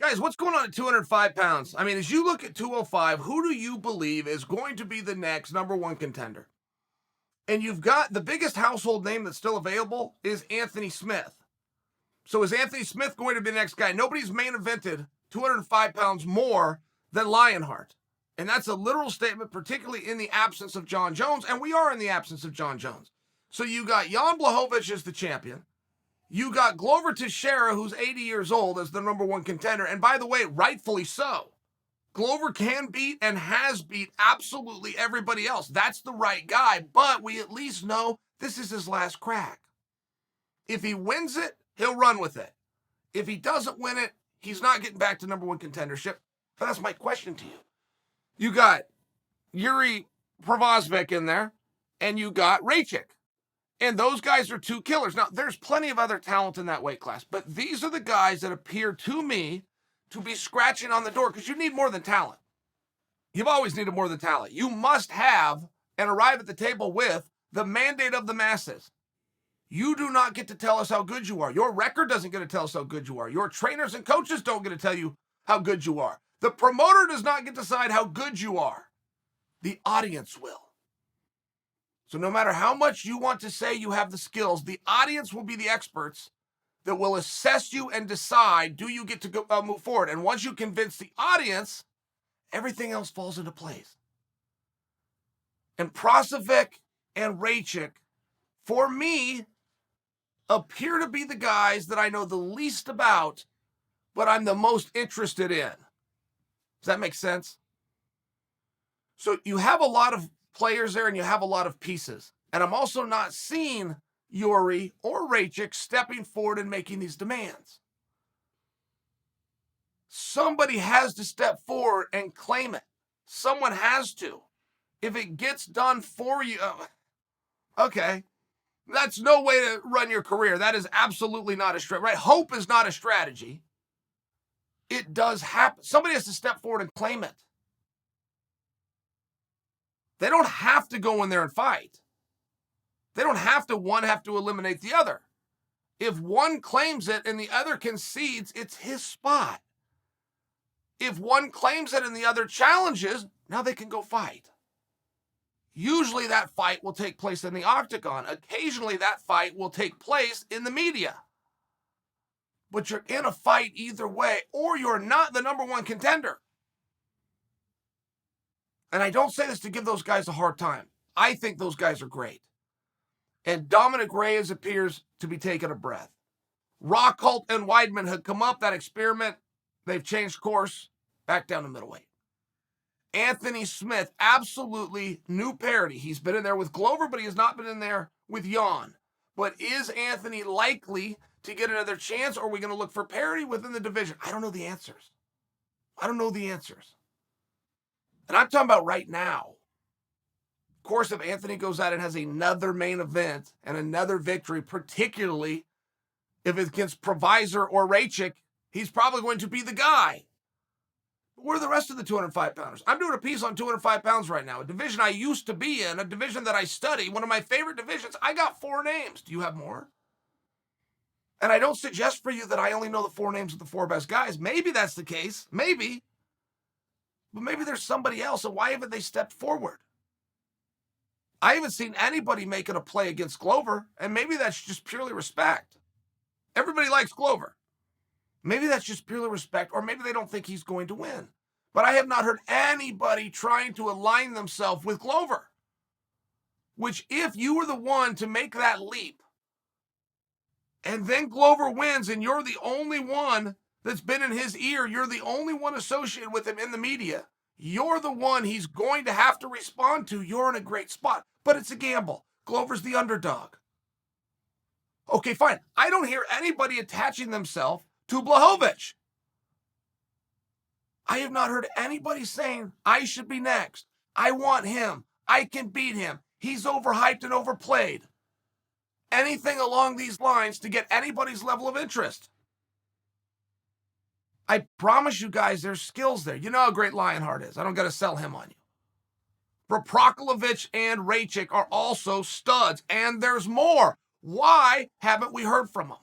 Guys, what's going on at 205 pounds? I mean, as you look at 205, who do you believe is going to be the next number one contender? And you've got the biggest household name that's still available is Anthony Smith. So is Anthony Smith going to be the next guy? Nobody's main evented 205 pounds more than Lionheart. And that's a literal statement, particularly in the absence of John Jones. And we are in the absence of John Jones. So you got Jan Blachowicz as the champion. You got Glover Teixeira, who's 80 years old, as the number one contender. And by the way, rightfully so. Glover can beat and has beat absolutely everybody else. That's the right guy. But we at least know this is his last crack. If he wins it, he'll run with it. If he doesn't win it, he's not getting back to number one contendership. But that's my question to you. You got Yuri Prochazka in there, and you got Rachik. And those guys are two killers. Now, there's plenty of other talent in that weight class, but these are the guys that appear to me to be scratching on the door because you need more than talent. You've always needed more than talent. You must have and arrive at the table with the mandate of the masses. You do not get to tell us how good you are. Your record doesn't get to tell us how good you are. Your trainers and coaches don't get to tell you how good you are. The promoter does not get to decide how good you are. The audience will. So no matter how much you want to say you have the skills, the audience will be the experts that will assess you and decide, do you get to go, move forward? And once you convince the audience, everything else falls into place. And Prochazka and Rachik, for me, appear to be the guys that I know the least about, but I'm the most interested in. Does that make sense? So you have a lot of players there and you have a lot of pieces. And I'm also not seeing Yuri or Rachik stepping forward and making these demands. Somebody has to step forward and claim it. Someone has to. If it gets done for you, okay, that's no way to run your career. That is absolutely not a strategy, right? Hope is not a strategy. It does happen. Somebody has to step forward and claim it. They don't have to go in there and fight. They don't have to, one have to eliminate the other. If one claims it and the other concedes, it's his spot. If one claims it and the other challenges, now they can go fight. Usually that fight will take place in the octagon. Occasionally that fight will take place in the media. But you're in a fight either way, or you're not the number one contender. And I don't say this to give those guys a hard time. I think those guys are great. And Dominic Reyes appears to be taking a breath. Rockhold and Weidman had come up, that experiment. They've changed course, back down to middleweight. Anthony Smith, absolutely new parity. He's been in there with Glover, but he has not been in there with Jan. But is Anthony likely to get another chance, or are we going to look for parity within the division? I don't know the answers. And I'm talking about right now. Of course, if Anthony goes out and has another main event and another victory, particularly if it's against Prochazka or Rachik, he's probably going to be the guy. But where are the rest of the 205 pounders? I'm doing a piece on 205 pounds right now, a division I used to be in, a division that I study, one of my favorite divisions. I got 4 names. Do you have more? And I don't suggest for you that I only know the 4 names of the 4 best guys. Maybe that's the case. Maybe. But maybe there's somebody else, and why haven't they stepped forward? I haven't seen anybody making a play against Glover, and maybe that's just purely respect. Everybody likes Glover. Maybe that's just purely respect, or maybe they don't think he's going to win. But I have not heard anybody trying to align themselves with Glover. Which, if you were the one to make that leap, and then Glover wins, and you're the only one that's been in his ear, you're the only one associated with him in the media, you're the one he's going to have to respond to, you're in a great spot. But it's a gamble. Glover's the underdog. Okay, fine. I don't hear anybody attaching themselves to Blachowicz. I have not heard anybody saying, I should be next. I want him. I can beat him. He's overhyped and overplayed. Anything along these lines to get anybody's level of interest. I promise you guys there's skills there. You know how great Lionheart is. I don't got to sell him on you. Prochazka and Rachik are also studs, and there's more. Why haven't we heard from them?